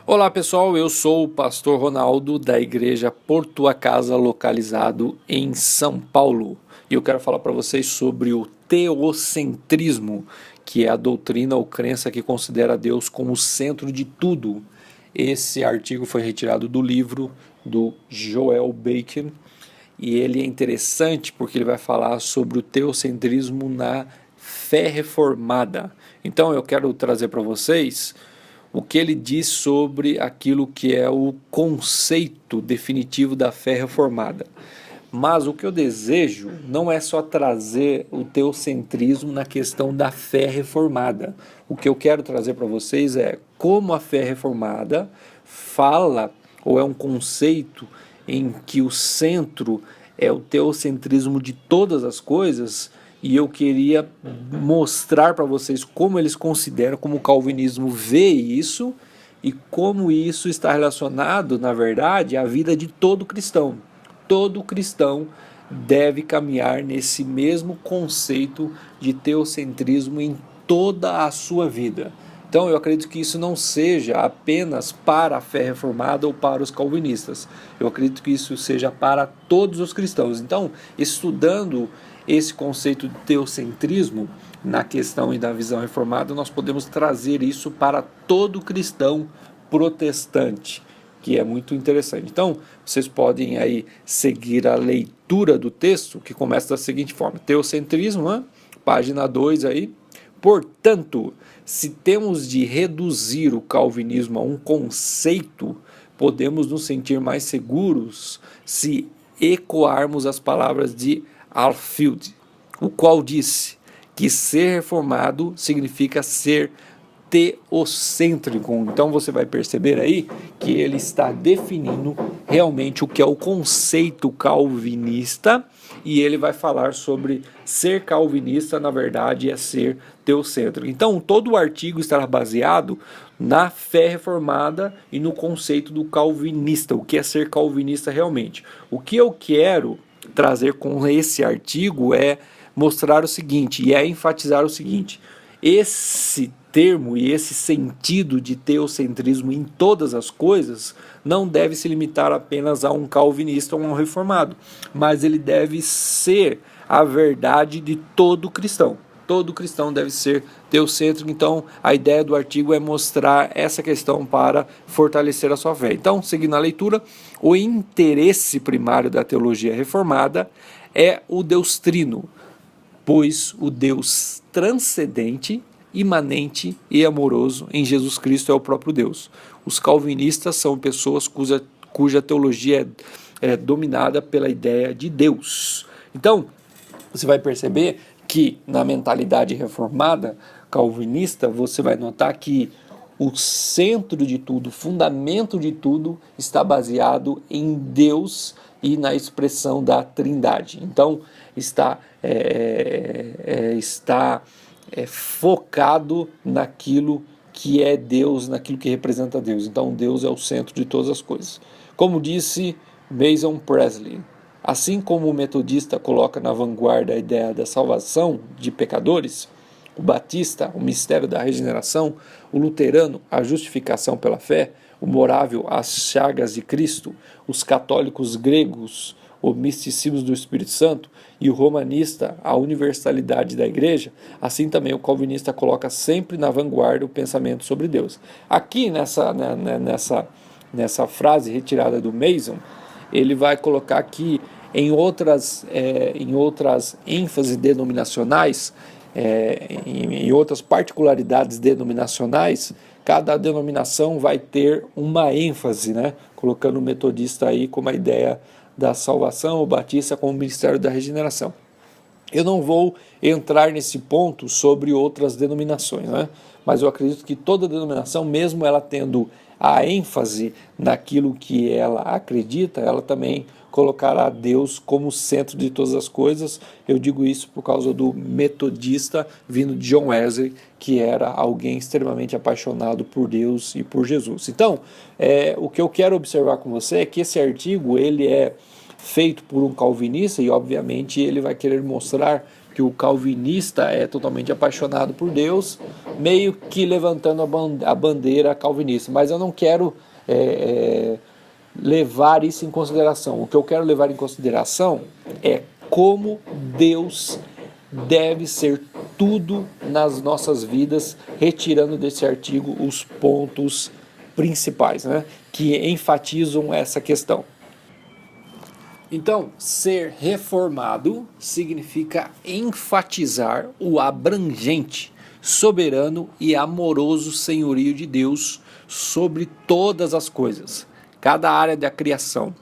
Olá pessoal, eu sou o pastor Ronaldo da igreja Por Tua Casa, localizado em São Paulo. E eu quero falar para vocês sobre o teocentrismo, que é a doutrina ou crença que considera Deus como o centro de tudo. Esse artigo foi retirado do livro do Joel Bacon e ele é interessante porque ele vai falar sobre o teocentrismo na fé reformada. Então eu quero trazer para vocês o que ele diz sobre aquilo que é o conceito definitivo da fé reformada. Mas o que eu desejo não é só trazer o teocentrismo na questão da fé reformada. O que eu quero trazer para vocês é como a fé reformada fala, ou é um conceito em que o centro é o teocentrismo de todas as coisas, e eu queria mostrar para vocês como eles consideram, como o calvinismo vê isso e como isso está relacionado, na verdade, à vida de todo cristão. Todo cristão deve caminhar nesse mesmo conceito de teocentrismo em toda a sua vida. Então eu acredito que isso não seja apenas para a fé reformada ou para os calvinistas. Eu acredito que isso seja para todos os cristãos. Então, estudando esse conceito de teocentrismo na questão e da visão reformada, nós podemos trazer isso para todo cristão protestante, que é muito interessante. Então, vocês podem aí seguir a leitura do texto, que começa da seguinte forma: teocentrismo, né? Página 2 aí. Portanto, se temos de reduzir o calvinismo a um conceito, podemos nos sentir mais seguros se ecoarmos as palavras de Alfield, o qual disse que ser reformado significa ser teocêntrico. Então você vai perceber aí que ele está definindo realmente o que é o conceito calvinista, e ele vai falar sobre ser calvinista, na verdade, é ser teocêntrico. Então todo o artigo estará baseado na fé reformada e no conceito do calvinista, o que é ser calvinista realmente. O que eu quero trazer com esse artigo é mostrar o seguinte, e é enfatizar o seguinte: esse termo e esse sentido de teocentrismo em todas as coisas não deve se limitar apenas a um calvinista ou a um reformado, mas ele deve ser a verdade de todo cristão. Todo cristão deve ser teocêntrico. Então a ideia do artigo é mostrar essa questão para fortalecer a sua fé. Então, seguindo a leitura, o interesse primário da teologia reformada é o Deus Trino, pois o Deus transcendente, imanente e amoroso em Jesus Cristo é o próprio Deus. Os calvinistas são pessoas cuja teologia é dominada pela ideia de Deus. Então, você vai perceber que na mentalidade reformada calvinista, você vai notar que o centro de tudo, o fundamento de tudo está baseado em Deus e na expressão da Trindade. Então está focado naquilo que é Deus, naquilo que representa Deus. Então Deus é o centro de todas as coisas. Como disse Mason Presley, assim como o metodista coloca na vanguarda a ideia da salvação de pecadores, o batista, o mistério da regeneração, o luterano, a justificação pela fé, o morável, as chagas de Cristo, os católicos gregos, o misticismo do Espírito Santo, e o romanista, a universalidade da igreja, assim também o calvinista coloca sempre na vanguarda o pensamento sobre Deus. Aqui nessa frase retirada do Mason, ele vai colocar aqui em outras ênfases denominacionais, em outras particularidades denominacionais, cada denominação vai ter uma ênfase, né? Colocando o metodista aí como a ideia da salvação, o batista como o ministério da regeneração. Eu não vou entrar nesse ponto sobre outras denominações, né? Mas eu acredito que toda denominação, mesmo ela tendo a ênfase naquilo que ela acredita, ela também colocará Deus como centro de todas as coisas. Eu digo isso por causa do metodista vindo de John Wesley, que era alguém extremamente apaixonado por Deus e por Jesus. Então, o que eu quero observar com você é que esse artigo ele é feito por um calvinista e, obviamente, ele vai querer mostrar que que o calvinista é totalmente apaixonado por Deus, meio que levantando a bandeira calvinista. Mas eu não quero levar isso em consideração. O que eu quero levar em consideração é como Deus deve ser tudo nas nossas vidas, retirando desse artigo os pontos principais, né, que enfatizam essa questão. Então, ser reformado significa enfatizar o abrangente, soberano e amoroso senhorio de Deus sobre todas as coisas, cada área da criação,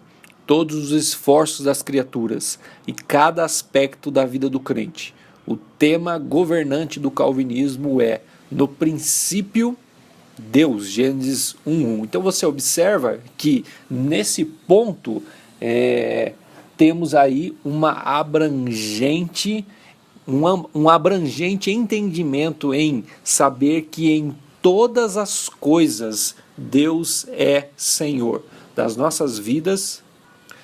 todos os esforços das criaturas e cada aspecto da vida do crente. O tema governante do calvinismo é, no princípio, Deus, Gênesis 1:1. Então você observa que nesse ponto temos aí um abrangente entendimento em saber que em todas as coisas Deus é Senhor das nossas vidas,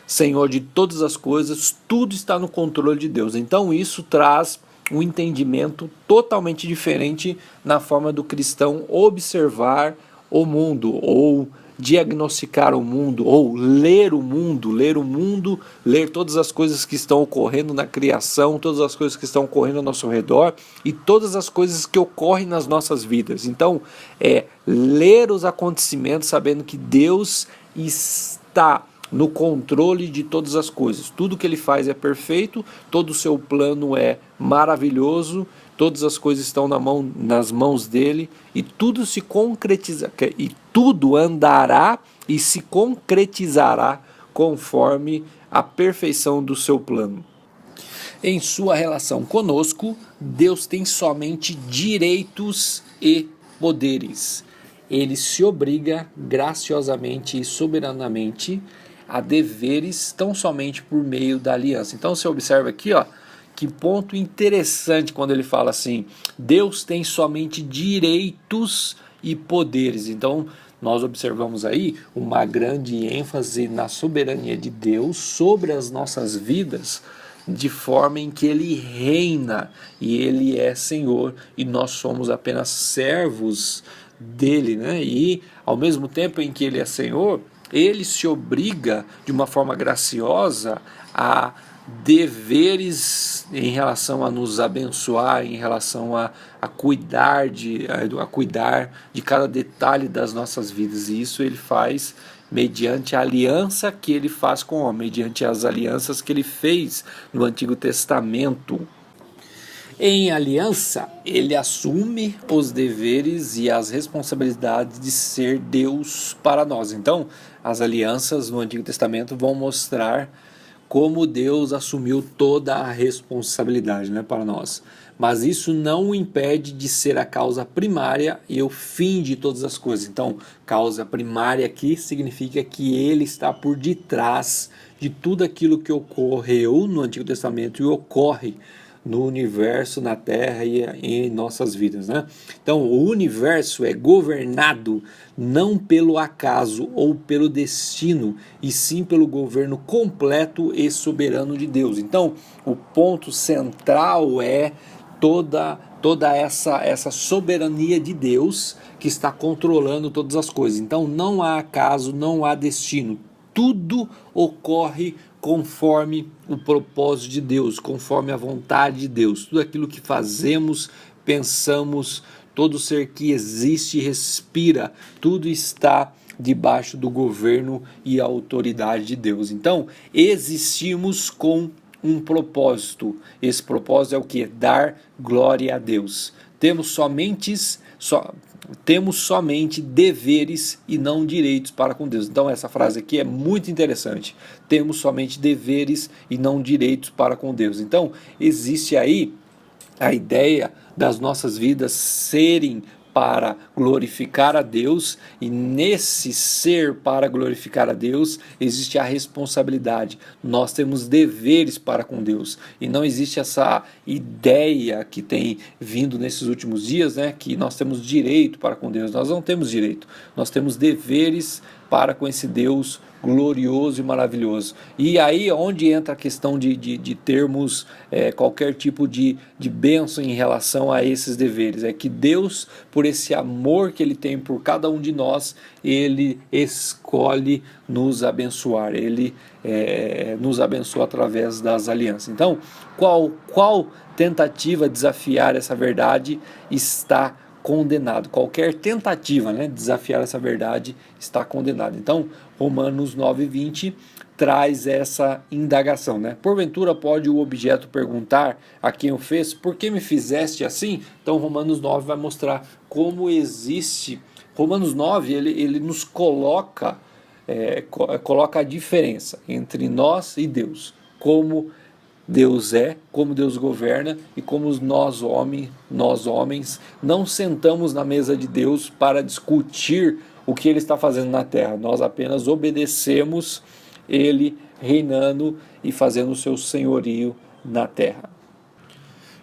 Senhor de todas as coisas, tudo está no controle de Deus. Então isso traz um entendimento totalmente diferente na forma do cristão observar o mundo, ou diagnosticar o mundo, ou ler todas as coisas que estão ocorrendo na criação, todas as coisas que estão ocorrendo ao nosso redor e todas as coisas que ocorrem nas nossas vidas. Então, ler os acontecimentos sabendo que Deus está no controle de todas as coisas. Tudo que ele faz é perfeito, todo o seu plano é maravilhoso, todas as coisas estão nas mãos dele e tudo se concretiza, e tudo andará e se concretizará conforme a perfeição do seu plano. Em sua relação conosco, Deus tem somente direitos e poderes. Ele se obriga graciosamente e soberanamente a deveres tão somente por meio da aliança. Então você observa aqui, que ponto interessante quando ele fala assim, Deus tem somente direitos e poderes. Então nós observamos aí uma grande ênfase na soberania de Deus sobre as nossas vidas, de forma em que ele reina e ele é Senhor e nós somos apenas servos dele, né? E ao mesmo tempo em que ele é Senhor, ele se obriga de uma forma graciosa a deveres em relação a nos abençoar, em relação a cuidar de cada detalhe das nossas vidas. E isso ele faz mediante a aliança que ele faz com o homem, mediante as alianças que ele fez no Antigo Testamento. Em aliança, ele assume os deveres e as responsabilidades de ser Deus para nós. Então, as alianças no Antigo Testamento vão mostrar como Deus assumiu toda a responsabilidade, para nós. Mas isso não o impede de ser a causa primária e o fim de todas as coisas. Então, causa primária aqui significa que ele está por detrás de tudo aquilo que ocorreu no Antigo Testamento e ocorre no universo, na Terra e em nossas vidas, né? Então, o universo é governado não pelo acaso ou pelo destino, e sim pelo governo completo e soberano de Deus. Então, o ponto central é toda essa soberania de Deus que está controlando todas as coisas. Então, não há acaso, não há destino. Tudo ocorre conforme o propósito de Deus, conforme a vontade de Deus. Tudo aquilo que fazemos, pensamos, todo ser que existe e respira, tudo está debaixo do governo e autoridade de Deus. Então, existimos com um propósito. Esse propósito é o que? Dar glória a Deus. Temos somente deveres e não direitos para com Deus. Então essa frase aqui é muito interessante. Temos somente deveres e não direitos para com Deus. Então existe aí a ideia das nossas vidas serem para glorificar a Deus, e nesse ser para glorificar a Deus existe a responsabilidade. Nós temos deveres para com Deus, e não existe essa ideia que tem vindo nesses últimos dias, né, que nós temos direito para com Deus. Nós não temos direito, nós temos deveres para com esse Deus glorioso e maravilhoso. E aí onde entra a questão de termos qualquer tipo de bênção em relação a esses deveres. É que Deus, por esse amor que Ele tem por cada um de nós, Ele escolhe nos abençoar. Ele nos abençoa através das alianças. Então, qual tentativa de desafiar essa verdade está condenado. Qualquer tentativa, de desafiar essa verdade está condenado. Então, Romanos 9:20 traz essa indagação. Porventura pode o objeto perguntar a quem o fez, por que me fizeste assim? Então, Romanos 9 vai mostrar como existe. Romanos 9, ele nos coloca a diferença entre nós e Deus. Como Deus como Deus governa e como nós homens, não sentamos na mesa de Deus para discutir o que Ele está fazendo na terra. Nós apenas obedecemos Ele reinando e fazendo o seu senhorio na terra.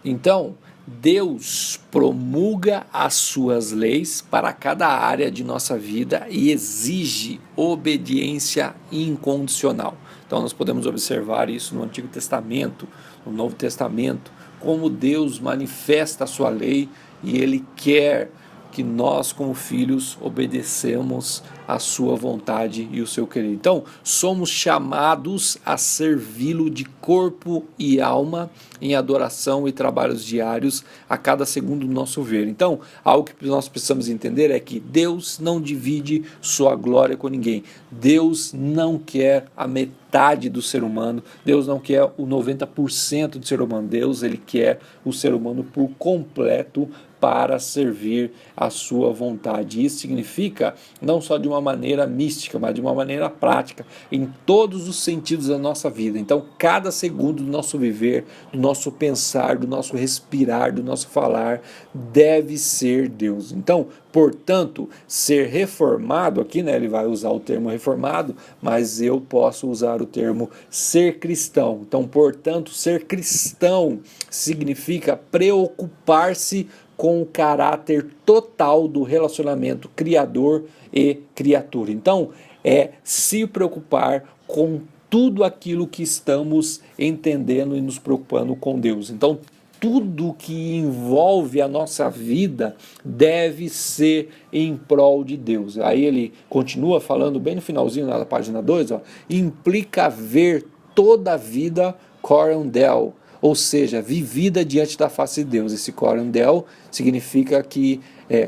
Então, Deus promulga as suas leis para cada área de nossa vida e exige obediência incondicional. Então nós podemos observar isso no Antigo Testamento, no Novo Testamento, como Deus manifesta a sua lei e Ele quer que nós, como filhos, obedecemos a sua vontade e o seu querer. Então, somos chamados a servi-lo de corpo e alma em adoração e trabalhos diários a cada segundo do nosso ver. Então, algo que nós precisamos entender é que Deus não divide sua glória com ninguém. Deus não quer a metade do ser humano. Deus não quer o 90% do ser humano. Deus, Ele quer o ser humano por completo para servir a sua vontade. Isso significa não só de uma maneira mística, mas de uma maneira prática, em todos os sentidos da nossa vida. Então, cada segundo do nosso viver, do nosso pensar, do nosso respirar, do nosso falar, deve ser Deus. Então, portanto, ser reformado, aqui ele vai usar o termo reformado, mas eu posso usar o termo ser cristão. Então, portanto, ser cristão significa preocupar-se com o caráter total do relacionamento criador e criatura. Então, é se preocupar com tudo aquilo que estamos entendendo e nos preocupando com Deus. Então, tudo que envolve a nossa vida deve ser em prol de Deus. Aí ele continua falando bem no finalzinho da página 2, implica ver toda a vida coram Deo, ou seja, vivida diante da face de Deus. Esse coram Deo significa que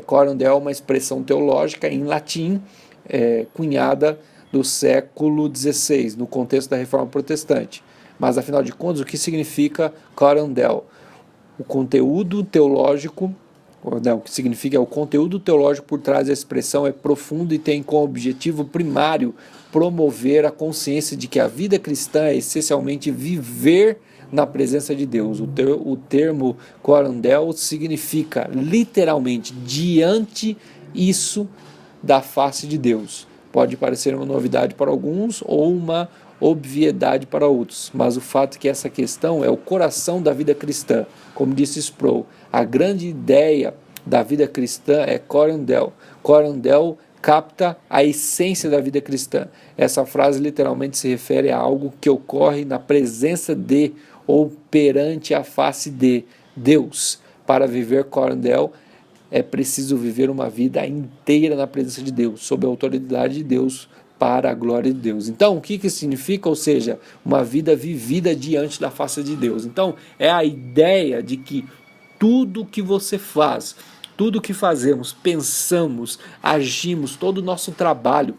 coram Deo é uma expressão teológica em latim, cunhada do século XVI, no contexto da Reforma Protestante. Mas, afinal de contas, o que significa coram Deo? O conteúdo teológico, o que significa o conteúdo teológico por trás da expressão é profundo e tem como objetivo primário promover a consciência de que a vida cristã é essencialmente viver na presença de Deus. O termo coram Deo significa literalmente diante isso da face de Deus. Pode parecer uma novidade para alguns ou uma obviedade para outros, mas o fato é que essa questão é o coração da vida cristã. Como disse Sproul, a grande ideia da vida cristã é coram Deo. Coram Deo capta a essência da vida cristã. Essa frase literalmente se refere a algo que ocorre na presença de ou perante a face de Deus. Para viver coram Deo é preciso viver uma vida inteira na presença de Deus, sob a autoridade de Deus, para a glória de Deus. Então, o que significa? Ou seja, uma vida vivida diante da face de Deus. Então, é a ideia de que tudo que você faz, tudo que fazemos, pensamos, agimos, todo o nosso trabalho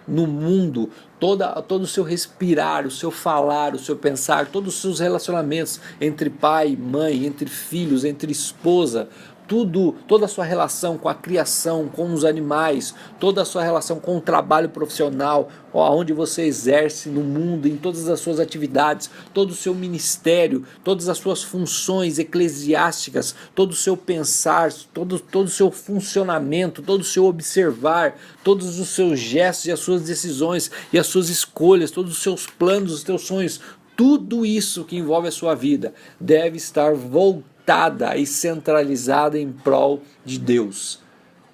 no mundo, todo o seu respirar, o seu falar, o seu pensar, todos os seus relacionamentos entre pai e mãe, entre filhos, entre esposa, toda a sua relação com a criação, com os animais, toda a sua relação com o trabalho profissional, onde você exerce no mundo, em todas as suas atividades, todo o seu ministério, todas as suas funções eclesiásticas, todo o seu pensar, todo o seu funcionamento, todo o seu observar, todos os seus gestos e as suas decisões e as suas escolhas, todos os seus planos, os teus sonhos, tudo isso que envolve a sua vida deve estar voltada e centralizada em prol de Deus.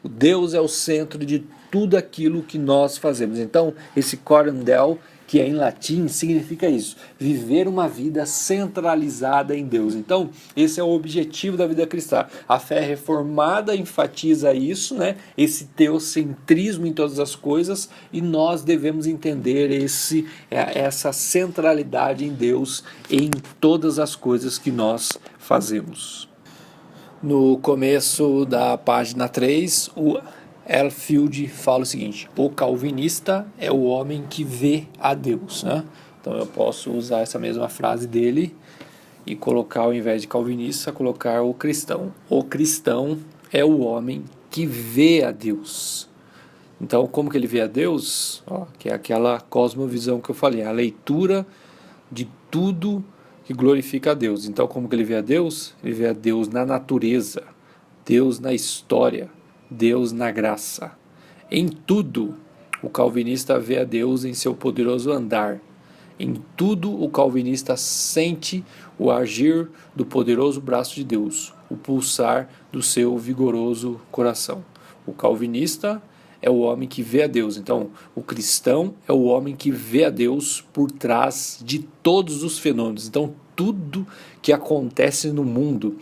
O Deus é o centro de tudo aquilo que nós fazemos. Então, esse coram deo, que é em latim, significa isso: viver uma vida centralizada em Deus. Então, esse é o objetivo da vida cristã. A fé reformada enfatiza isso, né? Esse teocentrismo em todas as coisas, e nós devemos entender essa centralidade em Deus em todas as coisas que nós fazemos. No começo da página 3, o Elfield fala o seguinte: o calvinista é o homem que vê a Deus, né? Então eu posso usar essa mesma frase dele e colocar, ao invés de calvinista, colocar o cristão. O cristão é o homem que vê a Deus. Então, como que ele vê a Deus? Que é aquela cosmovisão que eu falei, a leitura de tudo que glorifica a Deus. Então, como que ele vê a Deus? Ele vê a Deus na natureza, Deus na história, Deus na graça. Em tudo, o calvinista vê a Deus em seu poderoso andar. Em tudo, o calvinista sente o agir do poderoso braço de Deus, o pulsar do seu vigoroso coração. O calvinista é o homem que vê a Deus. Então, o cristão é o homem que vê a Deus por trás de todos os fenômenos. Então, tudo que acontece no mundo,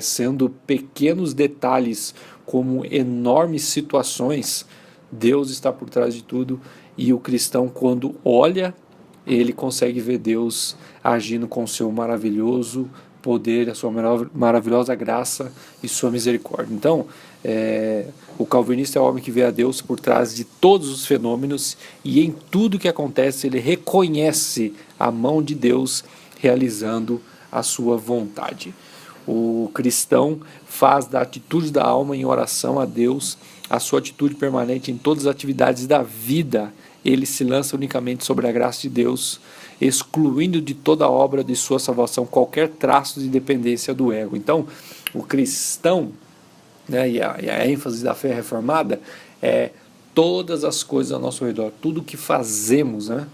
sendo pequenos detalhes como enormes situações, Deus está por trás de tudo, e o cristão, quando olha, ele consegue ver Deus agindo com seu maravilhoso poder, a sua maravilhosa graça e sua misericórdia. Então, o calvinista é o homem que vê a Deus por trás de todos os fenômenos, e em tudo que acontece ele reconhece a mão de Deus realizando a sua vontade. O cristão faz da atitude da alma em oração a Deus a sua atitude permanente em todas as atividades da vida. Ele se lança unicamente sobre a graça de Deus, excluindo de toda a obra de sua salvação qualquer traço de dependência do ego. Então, o cristão, né, e a ênfase da fé reformada é todas as coisas ao nosso redor, tudo que fazemos, né,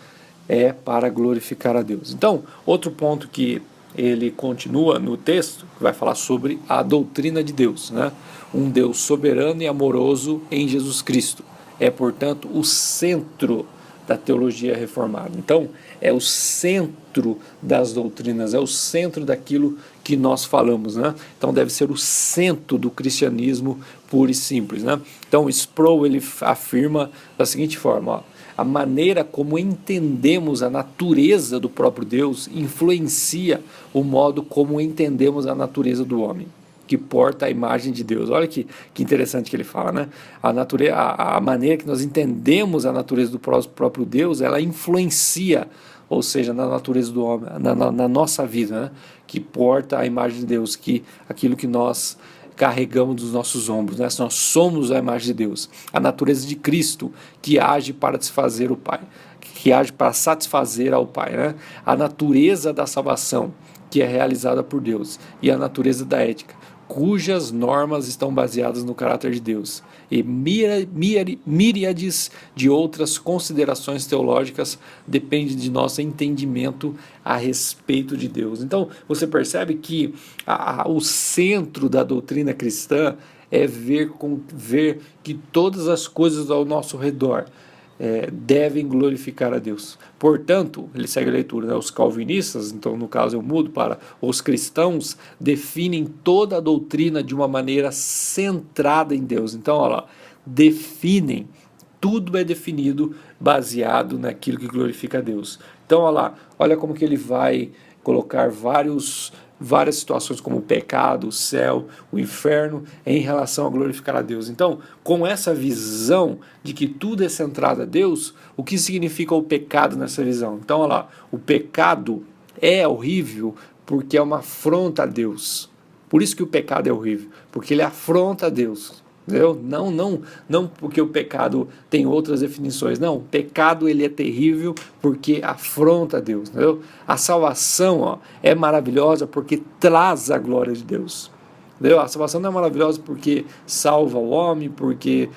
é para glorificar a Deus. Então, outro ponto que ele continua no texto, que vai falar sobre a doutrina de Deus, né? Um Deus soberano e amoroso em Jesus Cristo. É, portanto, o centro da teologia reformada. Então, é o centro das doutrinas, é o centro daquilo que nós falamos, né? Então, deve ser o centro do cristianismo puro e simples, né? Então, Sproul, ele afirma da seguinte forma: a maneira como entendemos a natureza do próprio Deus influencia o modo como entendemos a natureza do homem, que porta a imagem de Deus. Olha que interessante que ele fala, né? A maneira que nós entendemos a natureza do próprio Deus, ela influencia, ou seja, na natureza do homem, na nossa vida, né? Que porta a imagem de Deus, que aquilo que nós carregamos dos nossos ombros, né? Nós somos a imagem de Deus, a natureza de Cristo, que age para desfazer o Pai, que age para satisfazer ao Pai, né? A natureza da salvação, que é realizada por Deus, e a natureza da ética, cujas normas estão baseadas no caráter de Deus, e míriades de outras considerações teológicas dependem de nosso entendimento a respeito de Deus. Então, você percebe que o centro da doutrina cristã é ver que todas as coisas ao nosso redor devem glorificar a Deus. Portanto, ele segue a leitura, né? Os calvinistas, então no caso eu mudo para os cristãos, definem toda a doutrina de uma maneira centrada em Deus. Então, olha lá, definem, tudo é definido baseado naquilo que glorifica a Deus. Então, olha lá, olha como que ele vai colocar várias situações como o pecado, o céu, o inferno, em relação a glorificar a Deus. Então, com essa visão de que tudo é centrado a Deus, o que significa o pecado nessa visão? Então, olha lá, o pecado é horrível porque é uma afronta a Deus. Por isso que o pecado é horrível, porque ele afronta a Deus. Entendeu? Não porque o pecado tem outras definições. Não, o pecado ele é terrível porque afronta a Deus. Entendeu? A salvação, ó, é maravilhosa porque traz a glória de Deus. Entendeu? A salvação não é maravilhosa porque salva o homem, porque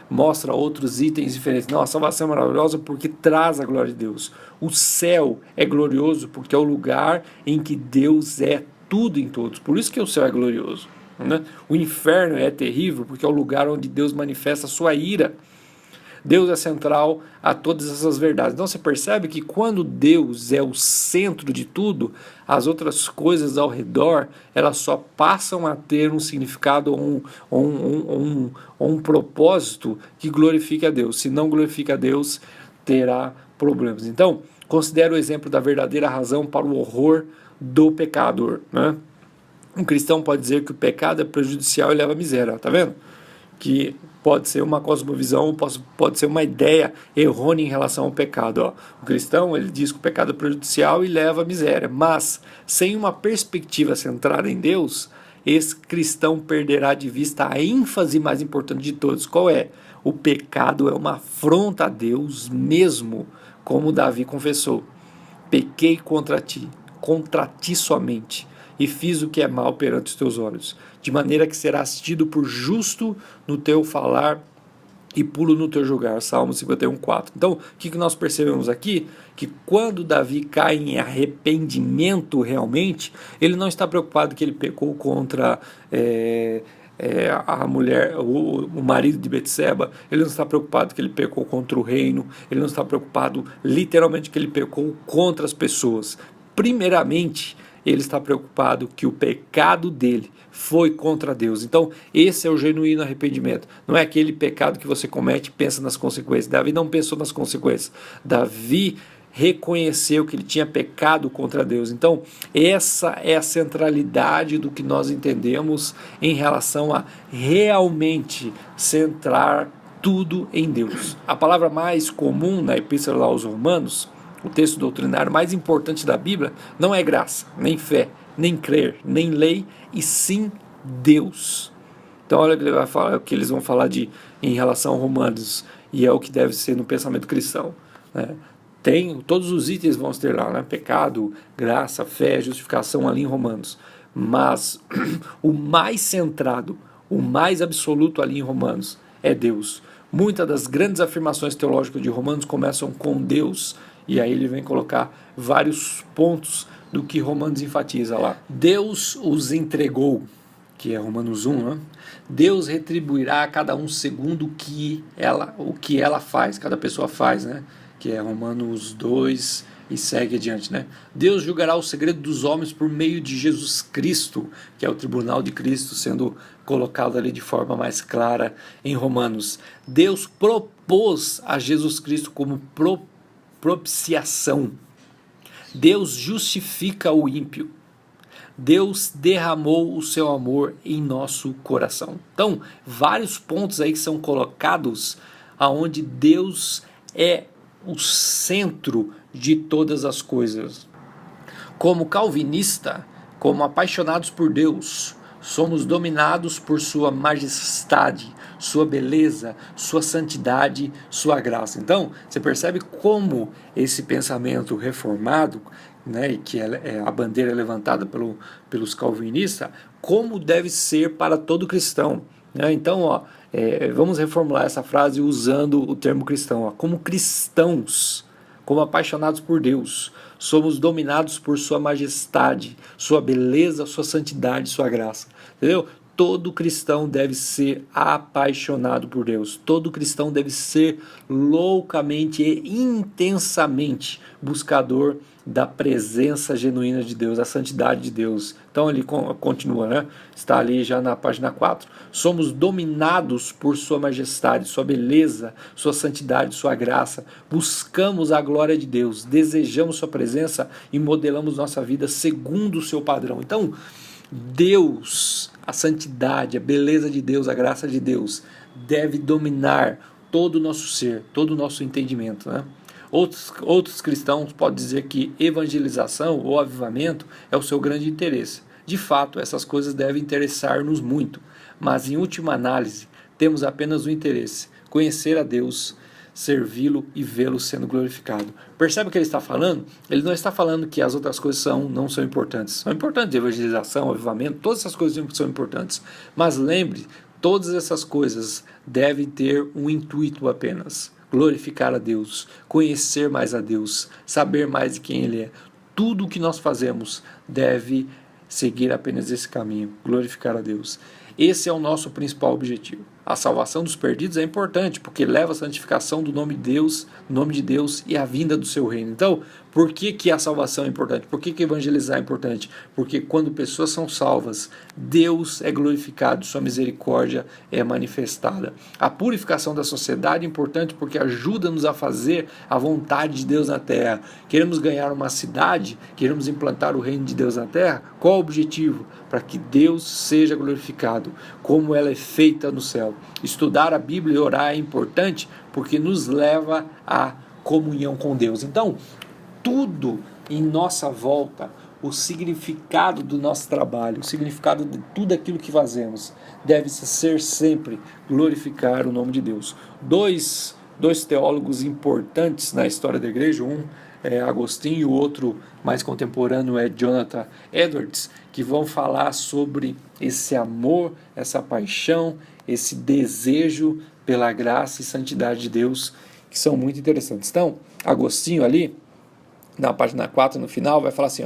mostra outros itens diferentes. Não, a salvação é maravilhosa porque traz a glória de Deus. O céu é glorioso porque é o lugar em que Deus é tudo em todos. Por isso que o céu é glorioso. Né? O inferno é terrível porque é o lugar onde Deus manifesta a sua ira. Deus é central a todas essas verdades. Então você percebe que quando Deus é o centro de tudo, as outras coisas ao redor, elas só passam a ter um significado ou um propósito que glorifique a Deus. Se não glorifica a Deus, terá problemas. Então, considere o exemplo da verdadeira razão para o horror do pecador, né? Um cristão pode dizer que o pecado é prejudicial e leva à miséria, tá vendo? Que pode ser uma cosmovisão, pode ser uma ideia errônea em relação ao pecado. Ó. O cristão, ele diz que o pecado é prejudicial e leva à miséria, mas sem uma perspectiva centrada em Deus, esse cristão perderá de vista a ênfase mais importante de todos. Qual é? O pecado é uma afronta a Deus mesmo, como Davi confessou. Pequei contra ti somente, e fiz o que é mal perante os teus olhos, de maneira que serás tido por justo no teu falar e pulo no teu julgar. Salmo 51:4. Então, o que nós percebemos aqui? Que quando Davi cai em arrependimento realmente, ele não está preocupado que ele pecou contra a mulher, o marido de Betseba. Ele não está preocupado que ele pecou contra o reino. Ele não está preocupado literalmente que ele pecou contra as pessoas. Primeiramente, ele está preocupado que o pecado dele foi contra Deus. Então, esse é o genuíno arrependimento. Não é aquele pecado que você comete e pensa nas consequências. Davi não pensou nas consequências. Davi reconheceu que ele tinha pecado contra Deus. Então, essa é a centralidade do que nós entendemos em relação a realmente centrar tudo em Deus. A palavra mais comum na Epístola aos Romanos, o texto doutrinário mais importante da Bíblia, não é graça, nem fé, nem crer, nem lei, e sim Deus. Então olha o que ele vai falar, o que eles vão falar em relação a Romanos, e é o que deve ser no pensamento cristão, né? Todos os itens vão ter lá, né? Pecado, graça, fé, justificação ali em Romanos, mas o mais centrado, o mais absoluto ali em Romanos é Deus. Muitas das grandes afirmações teológicas de Romanos começam com Deus. E aí ele vem colocar vários pontos do que Romanos enfatiza lá. Deus os entregou, que é Romanos 1, né? Deus retribuirá a cada um segundo o que ela faz, cada pessoa faz, né? Que é Romanos 2 e segue adiante, né? Deus julgará o segredo dos homens por meio de Jesus Cristo, que é o tribunal de Cristo sendo colocado ali de forma mais clara em Romanos. Deus propôs a Jesus Cristo como propiciação. Deus justifica o ímpio. Deus derramou o seu amor em nosso coração. Então, vários pontos aí que são colocados aonde Deus é o centro de todas as coisas. Como calvinista, como apaixonados por Deus, somos dominados por sua majestade, sua beleza, sua santidade, sua graça. Então, você percebe como esse pensamento reformado, né, que é a bandeira levantada pelos calvinistas, como deve ser para todo cristão. Né? Então, vamos reformular essa frase usando o termo cristão. Como cristãos, como apaixonados por Deus, somos dominados por sua majestade, sua beleza, sua santidade, sua graça. Entendeu? Todo cristão deve ser apaixonado por Deus. Todo cristão deve ser loucamente e intensamente buscador da presença genuína de Deus, da santidade de Deus. Então ele continua, né? Está ali já na página 4. Somos dominados por sua majestade, sua beleza, sua santidade, sua graça. Buscamos a glória de Deus, desejamos sua presença e modelamos nossa vida segundo o seu padrão. Então, Deus, a santidade, a beleza de Deus, a graça de Deus deve dominar todo o nosso ser, todo o nosso entendimento, né? Outros cristãos podem dizer que evangelização ou avivamento é o seu grande interesse. De fato, essas coisas devem interessar-nos muito, mas em última análise, temos apenas o interesse, conhecer a Deus, servi-lo e vê-lo sendo glorificado. Percebe o que ele está falando? Ele não está falando que as outras coisas não são importantes. São importantes, evangelização, avivamento, todas essas coisas são importantes. Mas lembre, todas essas coisas devem ter um intuito apenas: glorificar a Deus, conhecer mais a Deus, saber mais de quem Ele é. Tudo o que nós fazemos deve seguir apenas esse caminho, glorificar a Deus. Esse é o nosso principal objetivo. A salvação dos perdidos é importante, porque leva a santificação do nome de Deus e a vinda do seu reino. Então, por que a salvação é importante? Por que evangelizar é importante? Porque quando pessoas são salvas, Deus é glorificado, sua misericórdia é manifestada. A purificação da sociedade é importante porque ajuda-nos a fazer a vontade de Deus na terra. Queremos ganhar uma cidade, queremos implantar o reino de Deus na terra. Qual o objetivo? Para que Deus seja glorificado, como ela é feita no céu. Estudar a Bíblia e orar é importante porque nos leva à comunhão com Deus. Então, tudo em nossa volta, o significado do nosso trabalho, o significado de tudo aquilo que fazemos, deve ser sempre glorificar o nome de Deus. Dois teólogos importantes na história da igreja, um é Agostinho e o outro mais contemporâneo é Jonathan Edwards, que vão falar sobre esse amor, essa paixão, esse desejo pela graça e santidade de Deus, que são muito interessantes. Então, Agostinho ali, na página 4, no final, vai falar assim,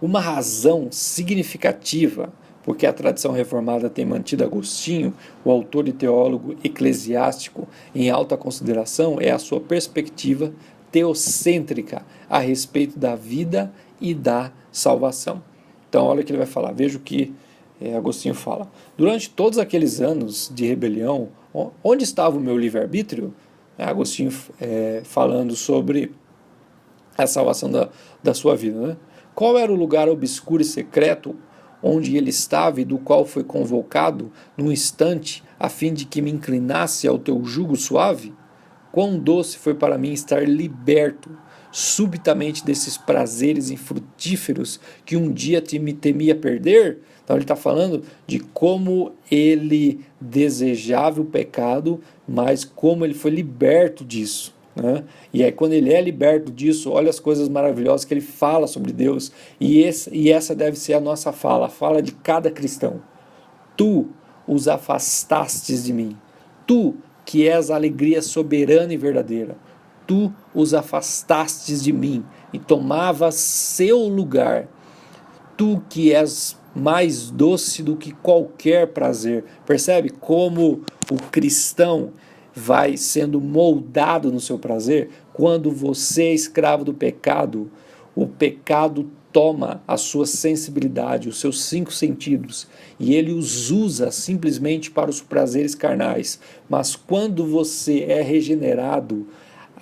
uma razão significativa porque a tradição reformada tem mantido Agostinho, o autor e teólogo eclesiástico, em alta consideração, é a sua perspectiva teocêntrica a respeito da vida e da salvação. Então, olha o que ele vai falar, veja o que Agostinho fala. Durante todos aqueles anos de rebelião, onde estava o meu livre-arbítrio? Agostinho falando sobre a salvação da sua vida, né? Qual era o lugar obscuro e secreto onde ele estava e do qual foi convocado num instante a fim de que me inclinasse ao teu jugo suave? Quão doce foi para mim estar liberto subitamente desses prazeres infrutíferos que um dia me temia perder? Então ele está falando de como ele desejava o pecado, mas como ele foi liberto disso, né? E aí quando ele é liberto disso, olha as coisas maravilhosas que ele fala sobre Deus, e essa deve ser a nossa fala, a fala de cada cristão. Tu os afastastes de mim, tu que és a alegria soberana e verdadeira, tu os afastastes de mim e tomavas seu lugar, tu que és mais doce do que qualquer prazer. Percebe como o cristão vai sendo moldado no seu prazer? Quando você é escravo do pecado, o pecado toma a sua sensibilidade, os seus 5 sentidos, e ele os usa simplesmente para os prazeres carnais. Mas quando você é regenerado,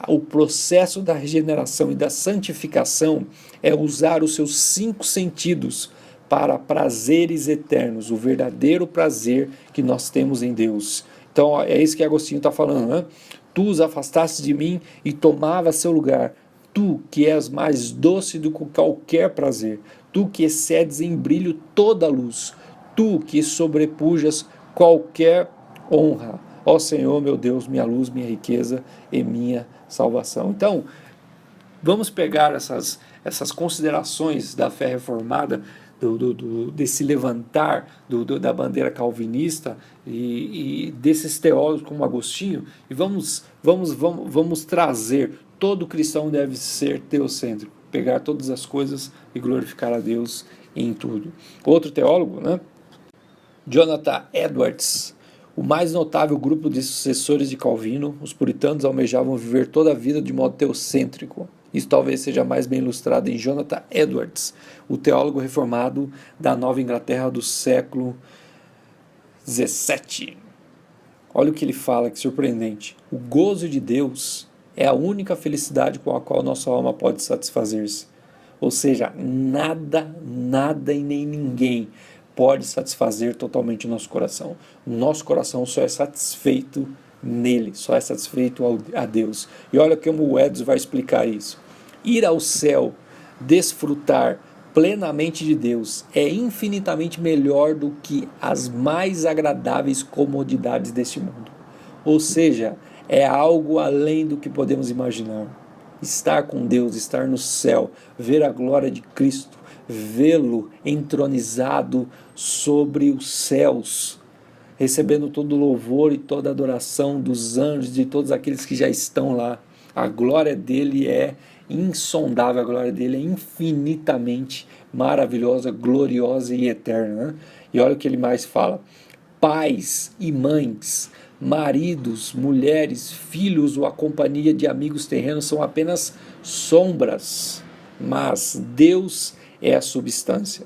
o processo da regeneração e da santificação é usar os seus 5 sentidos para prazeres eternos, o verdadeiro prazer que nós temos em Deus. Então é isso que Agostinho está falando, né? Tu os afastaste de mim e tomava seu lugar. Tu que és mais doce do que qualquer prazer, tu que excedes em brilho toda a luz, tu que sobrepujas qualquer honra. Ó Senhor, meu Deus, minha luz, minha riqueza e minha salvação. Então, vamos pegar essas considerações da fé reformada, desse levantar da bandeira calvinista e desses teólogos como Agostinho, e vamos trazer. Todo cristão deve ser teocêntrico, pegar todas as coisas e glorificar a Deus em tudo. Outro teólogo, né? Jonathan Edwards, o mais notável grupo de sucessores de Calvino, os puritanos almejavam viver toda a vida de modo teocêntrico. Isso talvez seja mais bem ilustrado em Jonathan Edwards, o teólogo reformado da Nova Inglaterra do século XVII. Olha o que ele fala, que surpreendente. O gozo de Deus é a única felicidade com a qual nossa alma pode satisfazer-se. Ou seja, nada e nem ninguém pode satisfazer totalmente o nosso coração. O nosso coração só é satisfeito nele, só é satisfeito a Deus. E olha como o Edwards vai explicar isso. Ir ao céu, desfrutar plenamente de Deus é infinitamente melhor do que as mais agradáveis comodidades deste mundo. Ou seja, é algo além do que podemos imaginar. Estar com Deus, estar no céu, ver a glória de Cristo, vê-lo entronizado sobre os céus, recebendo todo o louvor e toda a adoração dos anjos, de todos aqueles que já estão lá. A glória dele é insondável, a glória dele é infinitamente maravilhosa, gloriosa e eterna. Né? E olha o que ele mais fala: pais e mães, maridos, mulheres, filhos ou a companhia de amigos terrenos são apenas sombras, mas Deus é a substância.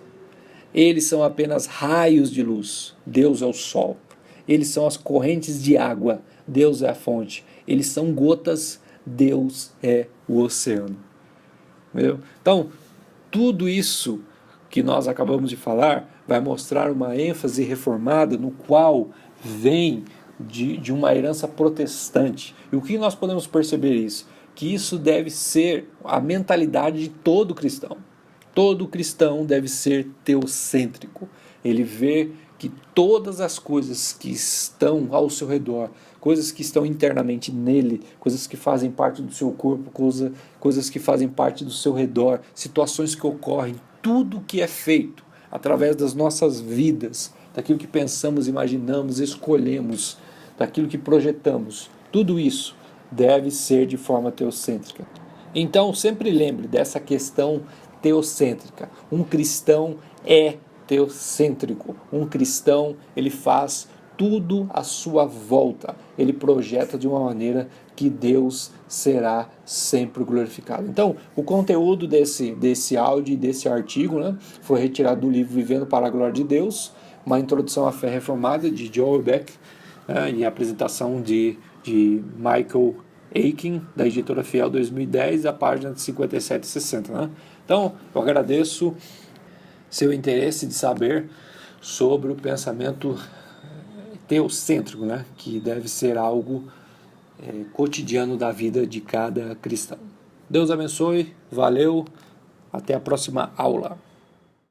Eles são apenas raios de luz, Deus é o sol. Eles são as correntes de água, Deus é a fonte. Eles são gotas, Deus é o oceano. Entendeu? Então, tudo isso que nós acabamos de falar vai mostrar uma ênfase reformada no qual vem de uma herança protestante. E o que nós podemos perceber isso? Que isso deve ser a mentalidade de todo cristão. Todo cristão deve ser teocêntrico. Ele vê que todas as coisas que estão ao seu redor, coisas que estão internamente nele, coisas que fazem parte do seu corpo, coisas que fazem parte do seu redor, situações que ocorrem, tudo que é feito através das nossas vidas, daquilo que pensamos, imaginamos, escolhemos, daquilo que projetamos, tudo isso deve ser de forma teocêntrica. Então, sempre lembre dessa questão teocêntrica. Um cristão é teocêntrico. Um cristão, ele faz tudo à sua volta. Ele projeta de uma maneira que Deus será sempre glorificado. Então, o conteúdo desse áudio e desse artigo, né, foi retirado do livro Vivendo para a Glória de Deus, uma introdução à fé reformada de Joel Beck, e a apresentação de Michael Aiken, da editora Fiel 2010, a página de 57 e 60. Né? Então, eu agradeço seu interesse de saber sobre o pensamento teocêntrico, né? Que deve ser algo cotidiano da vida de cada cristão. Deus abençoe, valeu, até a próxima aula.